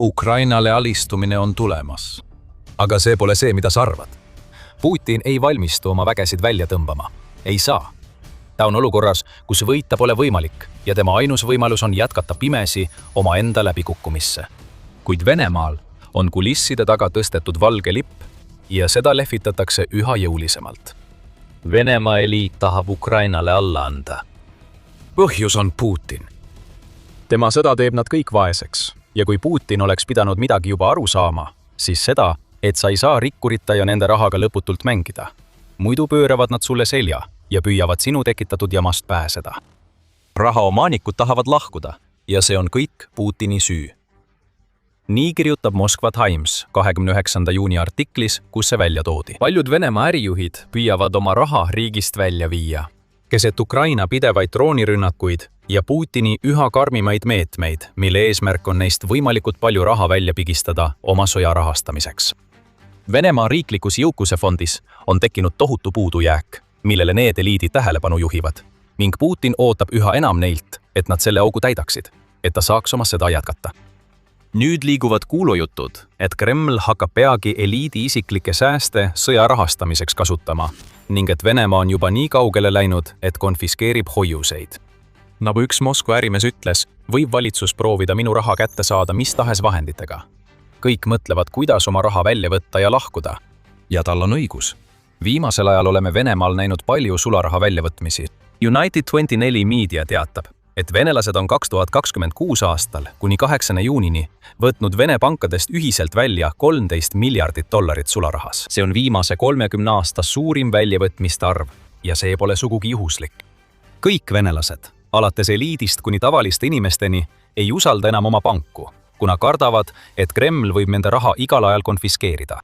Ukrainale alistumine on tulemas. Aga see pole see, mida sa arvad. Putin ei valmistu oma vägesid välja tõmbama. Ei saa. Ta on olukorras, kus võita pole võimalik ja tema ainus võimalus on jätkata pimesi oma enda läbikukkumisse. Kuid Venemaal on kulisside taga tõstetud valge lipp ja seda lehvitatakse üha jõulisemalt. Venemaa eliit tahab Ukrainale alla anda. Põhjus on Putin. Tema sõda teeb nad kõik vaeseks ja kui Putin oleks pidanud midagi juba aru saama, siis seda, et sa ei saa rikkurita ja nende rahaga lõputult mängida. Muidu pööravad nad sulle selja ja püüavad sinu tekitatud jamast pääseda. Rahaomanikud tahavad lahkuda ja see on kõik Putini süü. Nii kirjutab Moskva Times 29. juuni artiklis, kus see välja toodi. Paljud Venemaa ärijuhid püüavad oma raha riigist välja viia. Keset Ukraina pidevaid droonirünnakuid ja Putini üha karmimaid meetmeid, mille eesmärk on neist võimalikult palju raha välja pigistada oma sõja rahastamiseks. Venemaa riiklikus jõukusefondis on tekkinud tohutu puudujääk, millele need eliidid tähelepanu juhivad, ning Putin ootab üha enam neilt, et nad selle augu täidaksid, et ta saaks oma sõda jätkata. Nüüd liiguvad kuulujutud, et Kreml hakkab peagi eliidi isiklikke sääste sõja rahastamiseks kasutama ning et Venemaa on juba nii kaugele läinud, et konfiskeerib hoiuseid. Nagu üks Moskva ärimees ütles, võib valitsus proovida minu raha kätte saada mis tahes vahenditega. Kõik mõtlevad, kuidas oma raha välja võtta ja lahkuda. Ja tal on õigus. Viimasel ajal oleme Venemaal näinud palju sularaha väljavõtmisi. United 24 Media teatab, et venelased on 2026 aastal kuni 8. juunini võtnud Vene pankadest ühiselt välja $13 miljardit sularahas. See on viimase 30 aasta suurim väljavõtmiste arv ja see pole sugugi juhuslik. Kõik venelased, alates eliidist kuni tavaliste inimesteni, ei usalda enam oma panku, kuna kardavad, et Kreml võib nende raha igal ajal konfiskeerida.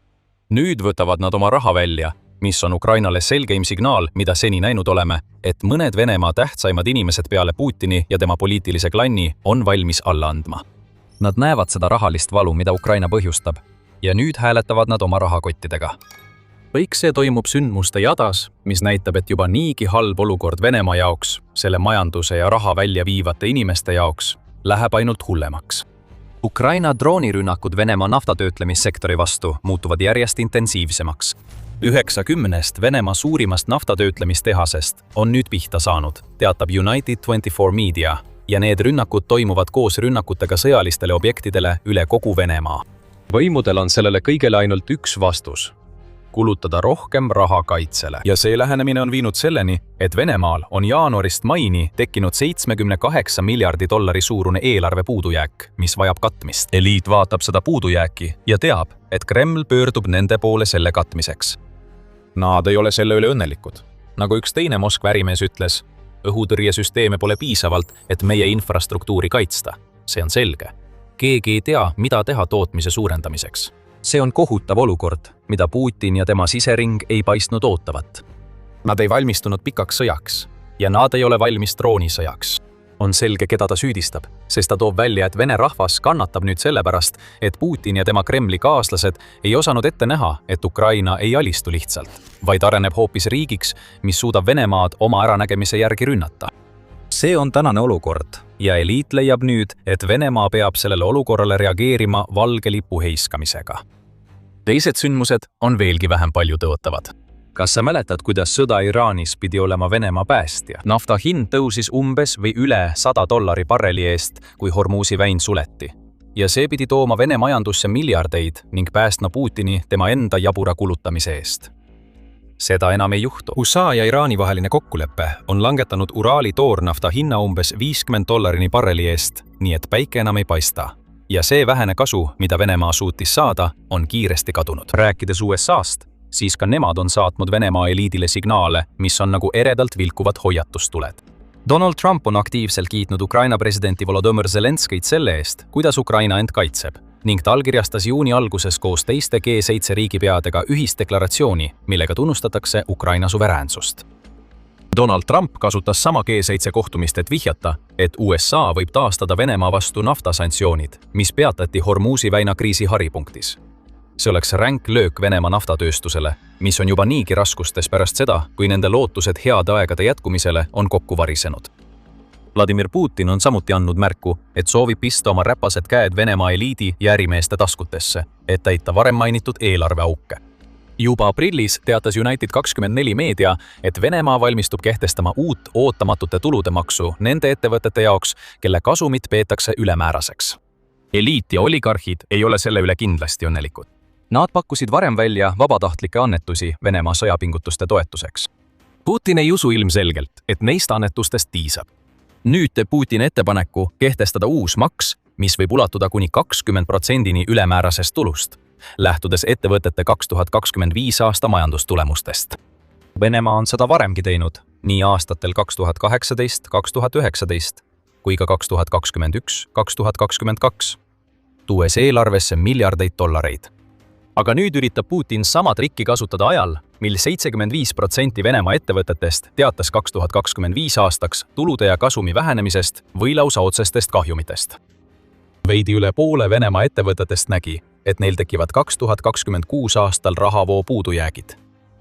Nüüd võtavad nad oma raha välja, mis on Ukrainale selgeim signaal, mida seni näinud oleme, et mõned Venemaa tähtsaimad inimesed peale Putini ja tema poliitilise klanni on valmis alla andma. Nad näevad seda rahalist valu, mida Ukraina põhjustab, ja nüüd hääletavad nad oma rahakottidega. Kõik see toimub sündmuste jadas, mis näitab, et juba niigi halb olukord Venemaa jaoks, selle majanduse ja raha välja viivate inimeste jaoks, läheb ainult hullemaks. Ukraina droonirünnakud Venemaa naftatöötlemissektori vastu muutuvad järjest intensiivsemaks. 90 Venemaa suurimast naftatöötlemistehasest on nüüd pihta saanud, teatab United 24 Media, ja need rünnakud toimuvad koos rünnakutega sõjalistele objektidele üle kogu Venemaa. Võimudel on sellele kõigele ainult üks vastus: kulutada rohkem raha kaitsele. Ja see lähenemine on viinud selleni, et Venemaal on jaanuarist maini tekkinud $78 miljardi suurune eelarve puudujääk, mis vajab katmist. Eliit vaatab seda puudujääki ja teab, et Kreml pöördub nende poole selle katmiseks. Nad ei ole selle üle õnnelikud. Nagu üks teine Moskva ärimees ütles, õhutõrjesüsteeme pole piisavalt, et meie infrastruktuuri kaitsta. See on selge. Keegi ei tea, mida teha tootmise suurendamiseks. See on kohutav olukord, mida Putin ja tema sisering ei paistnud ootavat. Nad ei valmistunud pikaks sõjaks ja nad ei ole valmis droonisõjaks. On selge, keda ta süüdistab, sest ta toob välja, et Vene rahvas kannatab nüüd sellepärast, et Putin ja tema Kremli kaaslased ei osanud ette näha, et Ukraina ei alistu lihtsalt, vaid areneb hoopis riigiks, mis suudab Venemaad oma äranägemise järgi rünnata. See on tänane olukord ja eliit leiab nüüd, et Venemaa peab sellele olukorrale reageerima valge lipu heiskamisega. Teised sündmused on veelgi vähem palju tõotavad. Kas sa mäletad, kuidas sõda Iraanis pidi olema Venemaa päästja? Nafta hind tõusis umbes või üle $100 barreli eest, kui Hormuzi väin suleti. Ja see pidi tooma Vene majandusse miljardeid ning päästma Putini tema enda jabura kulutamise eest. Seda enam ei juhtu. USA ja Iraani vaheline kokkulepe on langetanud Uraali toornafta hinna umbes $50 barreli eest, nii et päike enam ei paista. Ja see vähene kasu, mida Venemaa suutis saada, on kiiresti kadunud. Rääkides USA'st, siis ka nemad on saatnud Venemaa eliidile signaale, mis on nagu eredalt vilkuvad hoiatustuled. Donald Trump on aktiivselt kiitnud Ukraina presidenti Volodymyr Zelenskit selle eest, kuidas Ukraina end kaitseb, ning ta allkirjastas juuni alguses koos teiste G7 riigipeadega ühisdeklaratsiooni, millega tunnustatakse Ukraina suveräänsust. Donald Trump kasutas sama G7 kohtumist, et vihjata, et USA võib taastada Venemaa vastu naftasanktsioonid, mis peatati Hormuzi väina kriisi haripunktis. See oleks ränk löök Venemaa naftatööstusele, mis on juba niigi raskustes pärast seda, kui nende lootused heade aegade jätkumisele on kokku varisenud. Vladimir Putin on samuti andnud märku, et soovib pista oma räpased käed Venemaa eliidi ja ärimeeste taskutesse, et täita varem mainitud eelarveauke. Juba aprillis teatas United24 meedia, et Venemaa valmistub kehtestama uut ootamatute tulude maksu nende ettevõtete jaoks, kelle kasumit peetakse ülemääraseks. Eliit ja oligarhid ei ole selle üle kindlasti õnnelikud. Nad pakkusid varem välja vabatahtlikke annetusi Venemaa sõjapingutuste toetuseks. Putin ei usu ilmselgelt, et neist annetustest piisab. Nüüd teeb Putin ettepaneku kehtestada uus maks, mis võib ulatuda kuni 20% ülemäärasest tulust, lähtudes ettevõtete 2025 aasta majandustulemustest. Venemaa on seda varemgi teinud, nii aastatel 2018, 2019 kui ka 2021-2022, tuues eelarvesse miljardeid dollareid. Aga nüüd üritab Putin sama trikki kasutada ajal, mil 75% Venemaa ettevõtetest teatas 2025 aastaks tulude ja kasumi vähenemisest või lausa otsestest kahjumitest. Veidi üle poole Venemaa ettevõtetest nägi, et neil tekivad 2026 aastal rahavoo puudujäägid,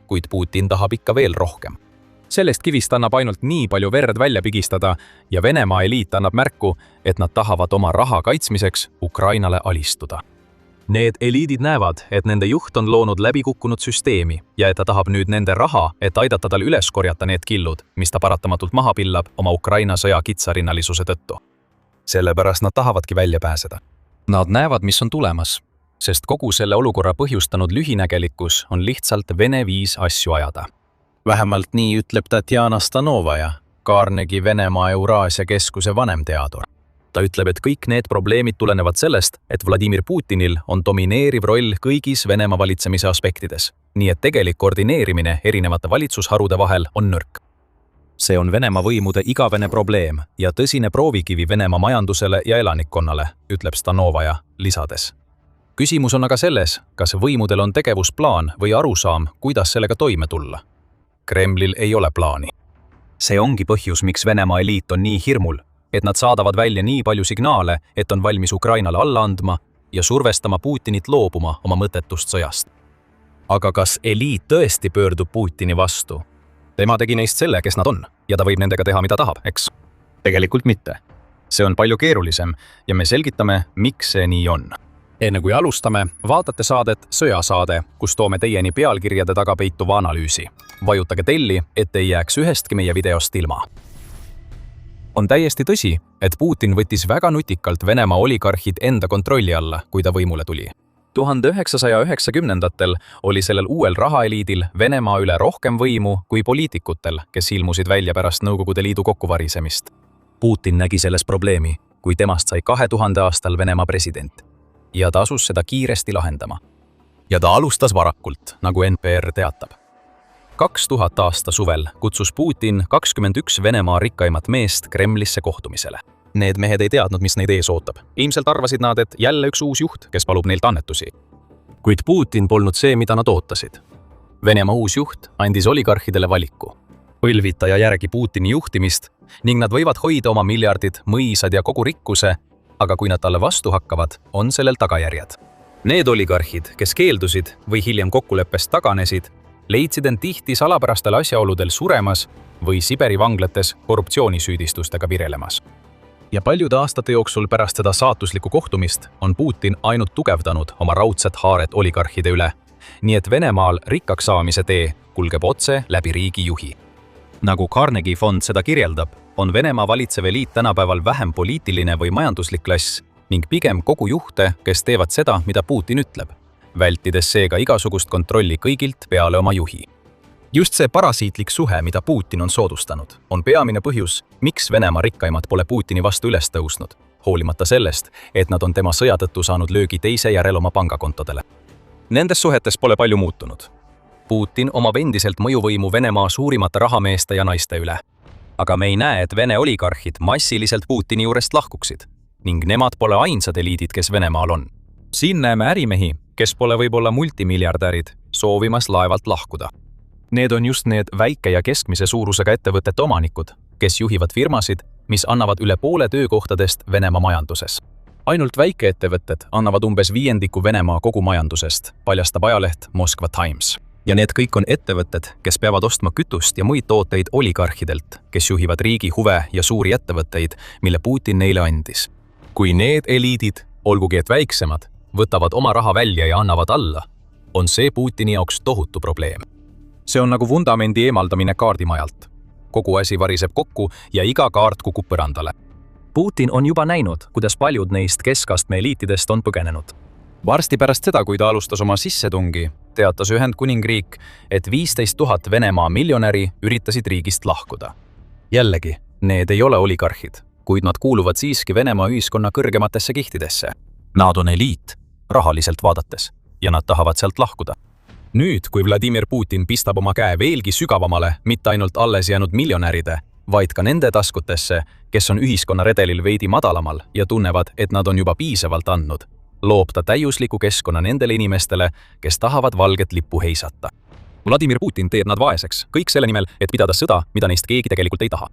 kuid Putin tahab ikka veel rohkem. Sellest kivist annab ainult nii palju verd välja pigistada ja Venemaa eliit annab märku, et nad tahavad oma raha kaitsmiseks Ukrainale alistuda. Need eliidid näevad, et nende juht on loonud läbikukkunud süsteemi ja et ta tahab nüüd nende raha, et aidata tal üles korjata need killud, mis ta paratamatult maha pillab oma Ukraina sõja kitsarinnalisuse tõttu. Sellepärast nad tahavadki välja pääseda. Nad näevad, mis on tulemas, sest kogu selle olukorra põhjustanud lühinägelikkus on lihtsalt Vene viis asju ajada. Vähemalt nii ütleb Tatjana Stanovaja, Carnegie Venemaa Euraasia keskuse vanemteadur. Ta ütleb, et kõik need probleemid tulenevad sellest, et Vladimir Putinil on domineeriv roll kõigis Venemaa valitsemise aspektides, nii et tegelik koordineerimine erinevate valitsusharude vahel on nõrk. See on Venemaa võimude igavene probleem ja tõsine proovikivi Venemaa majandusele ja elanikkonnale, ütleb Stanovaja, lisades. Küsimus on aga selles, kas võimudel on tegevusplaan või arusaam, kuidas sellega toime tulla. Kremlil ei ole plaani. See ongi põhjus, miks Venemaa eliit on nii hirmul, et nad saadavad välja nii palju signaale, et on valmis Ukrainale alla andma ja survestama Putinit loobuma oma mõttetust sõjast. Aga kas eliit tõesti pöördub Putini vastu? Tema tegi neist selle, kes nad on, ja ta võib nendega teha, mida tahab, eks? Tegelikult mitte. See on palju keerulisem ja me selgitame, miks see nii on. Enne kui alustame, vaatate saadet Sõjasaade, kus toome teieni pealkirjade taga peituva analüüsi. Vajutage telli, et ei jääks ühestki meie videost ilma. On täiesti tõsi, et Putin võttis väga nutikalt Venemaa oligarhid enda kontrolli alla, kui ta võimule tuli. 1990-ndatel oli sellel uuel rahaeliidil Venemaa üle rohkem võimu kui poliitikutel, kes ilmusid välja pärast Nõukogude Liidu kokkuvarisemist. Putin nägi selles probleemi, kui temast sai 2000 aastal Venemaa president. Ja ta asus seda kiiresti lahendama. Ja ta alustas varakult, nagu NPR teatab. 2000 aasta suvel kutsus Putin 21 Venemaa rikkaimat meest Kremlisse kohtumisele. Need mehed ei teadnud, mis neid ees ootab. Ilmselt arvasid nad, et jälle üks uus juht, kes palub neilt annetusi. Kuid Putin polnud see, mida nad ootasid. Venemaa uus juht andis oligarhidele valiku. Põlvita ja järgi Putini juhtimist ning nad võivad hoida oma miljardid, mõisad ja kogu rikkuse, aga kui nad talle vastu hakkavad, on sellel tagajärjed. Need oligarhid, kes keeldusid või hiljem kokkuleppest taganesid, leidsid end tihti salapärastel asjaoludel suremas või Siberi vanglates korruptsioonisüüdistustega virelemas. Ja paljude aastate jooksul pärast seda saatuslikku kohtumist on Putin ainult tugevdanud oma raudset haaret oligarhide üle, nii et Venemaal rikkaks saamise tee kulgeb otse läbi riigijuhi. Nagu Carnegie fond seda kirjeldab, on Venemaa valitsev eliit tänapäeval vähem poliitiline või majanduslik klass ning pigem kogu juhte, kes teevad seda, mida Putin ütleb, vältides seega igasugust kontrolli kõigilt peale oma juhi. Just see parasiitlik suhe, mida Putin on soodustanud, on peamine põhjus, miks Venemaa rikkaimad pole Putini vastu üles tõusnud, hoolimata sellest, et nad on tema sõja tõttu saanud löögi teise järel oma pangakontodele. Nendes suhetes pole palju muutunud. Putin omab endiselt mõjuvõimu Venemaa suurimate rahameeste ja naiste üle. Aga me ei näe, et Vene oligarhid massiliselt Putini juurest lahkuksid, ning nemad pole ainsad eliidid, kes Venemaal on. Siin näeme ärimehi, kes pole võib-olla multimiljardärid, soovimas laevalt lahkuda. Need on just need väike- ja keskmise suurusega ettevõtete omanikud, kes juhivad firmasid, mis annavad üle poole töökohtadest Venemaa majanduses. Ainult väikeettevõtted annavad umbes viiendiku Venemaa kogu majandusest, paljastab ajaleht Moskva Times. Ja need kõik on ettevõtted, kes peavad ostma kütust ja muid tooteid oligarhidelt, kes juhivad riigi huve ja suuri ettevõtteid, mille Putin neile andis. Kui need eliidid, olgugi et väiksemad, võtavad oma raha välja ja annavad alla, on see Putini jaoks tohutu probleem. See on nagu vundamendi eemaldamine kaardimajalt. Kogu asi variseb kokku ja iga kaart kukub põrandale. Putin on juba näinud, kuidas paljud neist keskastme eliitidest on põgenenud. Varsti pärast seda, kui ta alustas oma sissetungi, teatas Ühendkuningriik, et 15 000 Venemaa miljonäri üritasid riigist lahkuda. Jällegi, need ei ole oligarhid, kuid nad kuuluvad siiski Venemaa ühiskonna kõrgematesse kihtidesse. Nad on eliit, rahaliselt vaadates, ja nad tahavad sealt lahkuda. Nüüd, kui Vladimir Putin pistab oma käe veelgi sügavamale, mitte ainult alles jäänud miljonäride, vaid ka nende taskutesse, kes on ühiskonna redelil veidi madalamal ja tunnevad, et nad on juba piisavalt andnud, loob ta täiusliku keskkonna nendele inimestele, kes tahavad valget lippu heisata. Vladimir Putin teeb nad vaeseks, kõik selle nimel, et pidada sõda, mida neist keegi tegelikult ei taha.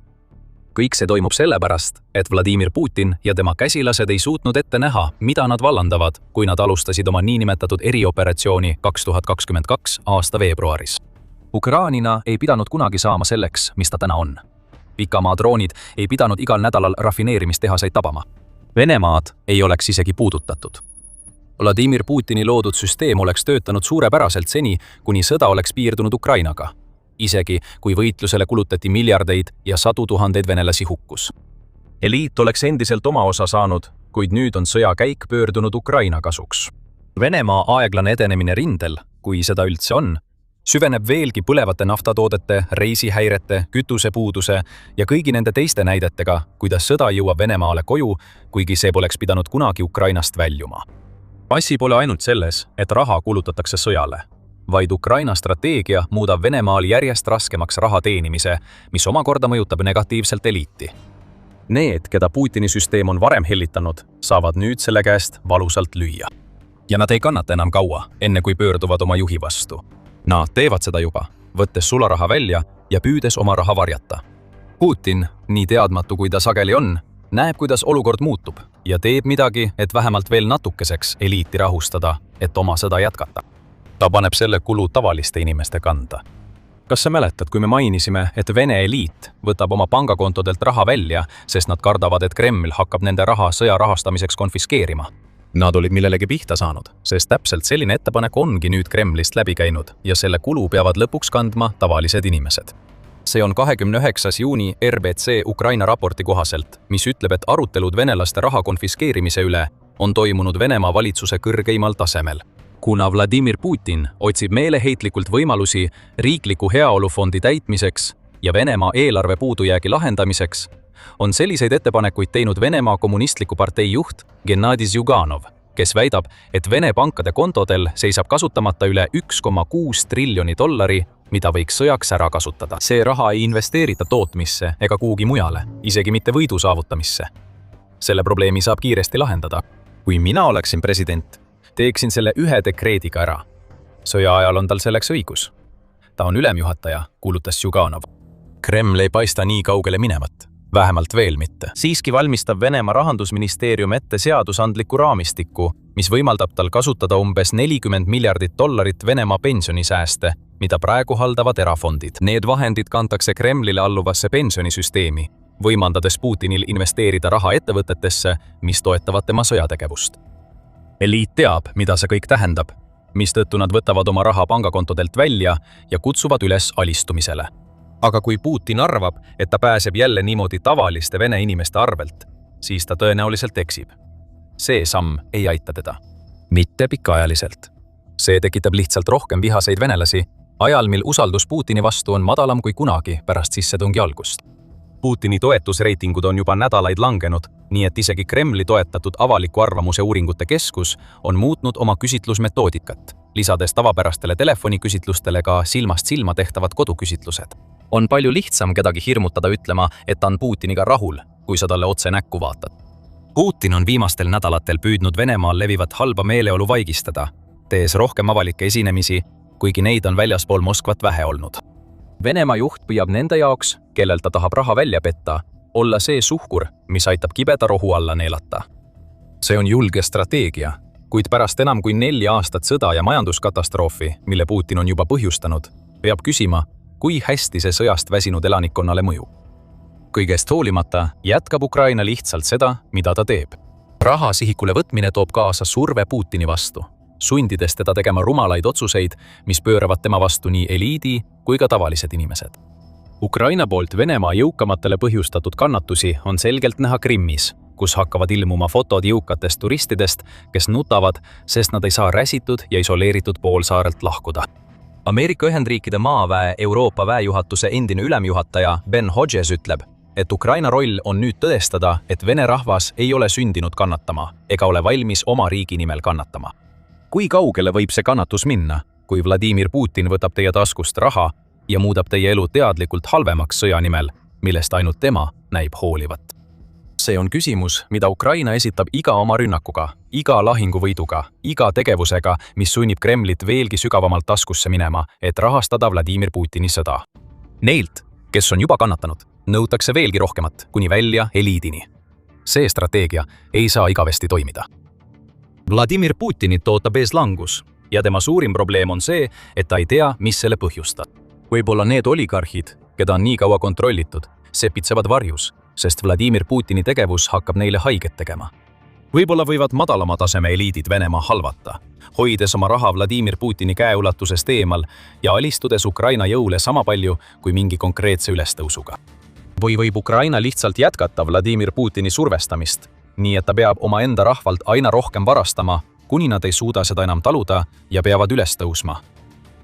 Kõik see toimub sellepärast, et Vladimir Putin ja tema käsilased ei suutnud ette näha, mida nad vallandavad, kui nad alustasid oma niinimetatud erioperatsiooni 2022 aasta veebruaris. Ukraina ei pidanud kunagi saama selleks, mis ta täna on. Pikamaa droonid ei pidanud igal nädalal rafineerimistehaseid tabama. Venemaad ei oleks isegi puudutatud. Vladimir Putini loodud süsteem oleks töötanud suurepäraselt seni, kuni sõda oleks piirdunud Ukrainaga. Isegi kui võitlusele kulutati miljardeid ja sadu tuhandeid venelasi hukkus. Eliit oleks endiselt oma osa saanud, kuid nüüd on sõjakäik pöördunud Ukraina kasuks. Venemaa aeglane edenemine rindel, kui seda üldse on, süveneb veelgi põlevate naftatoodete, reisihäirete, kütusepuuduse ja kõigi nende teiste näidetega, kuidas sõda jõuab Venemaale koju, kuigi see poleks pidanud kunagi Ukrainast väljuma. Asi pole ainult selles, et raha kulutatakse sõjale, vaid Ukraina strateegia muudab Venemaal järjest raskemaks raha teenimise, mis omakorda mõjutab negatiivselt eliiti. Need, keda Putini süsteem on varem hellitanud, saavad nüüd selle käest valusalt lüüa. Ja nad ei kannata enam kaua, enne kui pöörduvad oma juhi vastu. Nad teevad seda juba, võttes sularaha välja ja püüdes oma raha varjata. Putin, nii teadmatu kui ta sageli on, näeb, kuidas olukord muutub ja teeb midagi, et vähemalt veel natukeseks eliiti rahustada, et oma sõda jätkata. Ta paneb selle kulu tavaliste inimeste kanda. Kas sa mäletad, kui me mainisime, et Vene eliit võtab oma pangakontodelt raha välja, sest nad kardavad, et Kreml hakkab nende raha sõja rahastamiseks konfiskeerima? Nad olid millelegi pihta saanud, sest täpselt selline ettepanek ongi nüüd Kremlist läbi käinud ja selle kulu peavad lõpuks kandma tavalised inimesed. See on 29. juuni RBC Ukraina raporti kohaselt, mis ütleb, et arutelud venelaste raha konfiskeerimise üle on toimunud Venemaa valitsuse kõrgeimal tasemel. Kuna Vladimir Putin otsib meeleheitlikult võimalusi riikliku heaolufondi täitmiseks ja Venemaa eelarve puudujäägi lahendamiseks, on selliseid ettepanekuid teinud Venemaa kommunistliku partei juht Gennadi Zyuganov, kes väidab, et Vene pankade kontodel seisab kasutamata üle 1,6 triljoni dollari, mida võiks sõjaks ära kasutada. See raha ei investeerita tootmisse ega kuhugi mujale, isegi mitte võidu saavutamisse. Selle probleemi saab kiiresti lahendada. Kui mina oleksin president, teeksin selle ühe dekreediga ära. Sõja ajal on tal selleks õigus. Ta on ülemjuhataja, kuulutas Zyuganov. Kreml ei paista nii kaugele minevat. Vähemalt veel mitte. Siiski valmistab Venemaa rahandusministeerium ette seadusandliku raamistikku, mis võimaldab tal kasutada umbes 40 miljardit dollarit Venemaa pensionisääste, mida praegu haldavad erafondid. Need vahendid kantakse Kremlile alluvasse pensionisüsteemi, võimaldades Putinil investeerida raha ettevõtetesse, mis toetavad tema sõjategevust. Eliit teab, mida see kõik tähendab, mistõttu nad võtavad oma raha pangakontodelt välja ja kutsuvad üles alistumisele. Aga kui Putin arvab, et ta pääseb jälle niimoodi tavaliste vene inimeste arvelt, siis ta tõenäoliselt eksib. See samm ei aita teda. Mitte pikaajaliselt. See tekitab lihtsalt rohkem vihaseid venelasi, ajal mil usaldus Putini vastu on madalam kui kunagi pärast sissetungi algust. Putini toetusreitingud on juba nädalaid langenud, nii et isegi Kremli toetatud avaliku arvamuse uuringute keskus on muutnud oma küsitlusmetoodikat, lisades tavapärastele telefoniküsitlustele ka silmast silma tehtavad koduküsitlused. On palju lihtsam kedagi hirmutada ütlema, et ta on Putiniga rahul, kui sa talle otse näkku vaatad. Putin on viimastel nädalatel püüdnud Venemaal levivat halba meeleolu vaigistada, tees rohkem avalikke esinemisi, kuigi neid on väljaspool Moskvat vähe olnud. Venemaa juht püüab nende jaoks, kellel ta tahab raha välja petta, olla see suhkur, mis aitab kibeda rohu alla neelata. See on julge strateegia, Kuid pärast enam kui 4 aastat sõda ja majanduskatastroofi, mille Putin on juba põhjustanud, peab küsima, kui hästi see sõjast väsinud elanikkonnale mõjub. Kõigest hoolimata jätkab Ukraina lihtsalt seda, mida ta teeb. Raha sihikule võtmine toob kaasa surve Putini vastu, sundides teda tegema rumalaid otsuseid, mis pööravad tema vastu nii eliidi kui ka tavalised inimesed. Ukraina poolt Venemaa jõukamatele põhjustatud kannatusi on selgelt näha Krimmis, kus hakkavad ilmuma fotod jõukatest turistidest, kes nutavad, sest nad ei saa räsitud ja isoleeritud poolsaarelt lahkuda. Ameerika Ühendriikide maaväe Euroopa väejuhatuse endine ülemjuhataja Ben Hodges ütleb, et Ukraina roll on nüüd tõestada, et Vene rahvas ei ole sündinud kannatama ega ole valmis oma riigi nimel kannatama. Kui kaugele võib see kannatus minna, kui Vladimir Putin võtab teie taskust raha ja muudab teie elu teadlikult halvemaks sõja nimel, millest ainult tema näib hoolivat? See on küsimus, mida Ukraina esitab iga oma rünnakuga, iga lahinguvõiduga, iga tegevusega, mis sunnib Kremlit veelgi sügavamalt taskusse minema, et rahastada Vladimir Putini sõda. Neilt, kes on juba kannatanud, nõutakse veelgi rohkemat, kuni välja eliidini. See strateegia ei saa igavesti toimida. Vladimir Putinit ootab ees langus ja tema suurim probleem on see, et ta ei tea, mis selle põhjustab. Võib-olla need oligarhid, keda on nii kaua kontrollitud, sepitsevad varjus, sest Vladimir Putini tegevus hakkab neile haiget tegema. Võib-olla võivad madalama taseme eliidid Venemaa halvata, hoides oma raha Vladimir Putini käeulatusest eemal ja alistudes Ukraina jõule sama palju kui mingi konkreetse ülestõusuga. Või võib Ukraina lihtsalt jätkata Vladimir Putini survestamist, nii et ta peab oma enda rahvalt aina rohkem varastama, kuni nad ei suuda seda enam taluda ja peavad üles tõusma.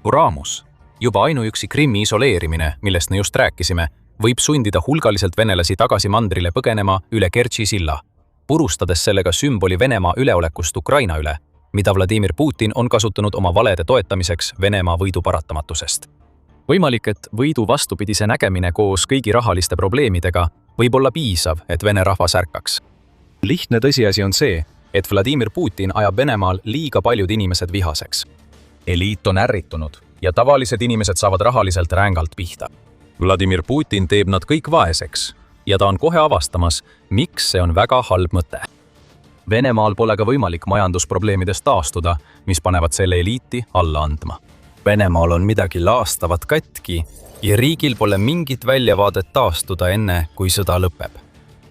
Uraamus, juba ainuüksi Krimmi isoleerimine, millest me just rääkisime, võib sundida hulgaliselt venelasi tagasi mandrile põgenema üle Kertši silla, purustades sellega sümboli Venemaa üleolekust Ukraina üle, mida Vladimir Putin on kasutanud oma valede toetamiseks Venemaa võidu paratamatusest. Võimalik, et võidu vastupidise nägemine koos kõigi rahaliste probleemidega võib olla piisav, et Vene rahvas ärkaks. Lihtne tõsiasi on see, et Vladimir Putin ajab Venemaal liiga paljud inimesed vihaseks. Eliit on ärritunud ja tavalised inimesed saavad rahaliselt rängalt pihta. Vladimir Putin teeb nad kõik vaeseks ja ta on kohe avastamas, miks see on väga halb mõte. Venemaal pole ka võimalik majandusprobleemidest taastuda, mis panevad selle eliiti alla andma. Venemaal on midagi laastavat katki ja riigil pole mingit väljavaadet taastuda enne, kui sõda lõpeb.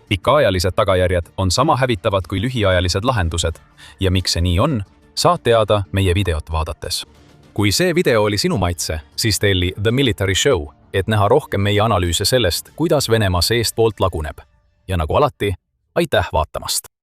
Pikaajalised tagajärjed on sama hävitavad kui lühiajalised lahendused ja miks see nii on, saad teada meie videot vaadates. Kui see video oli sinu maitse, siis telli The Military Show, et näha rohkem meie analüüse sellest, kuidas Venemaa seestpoolt laguneb. Ja nagu alati, aitäh vaatamast!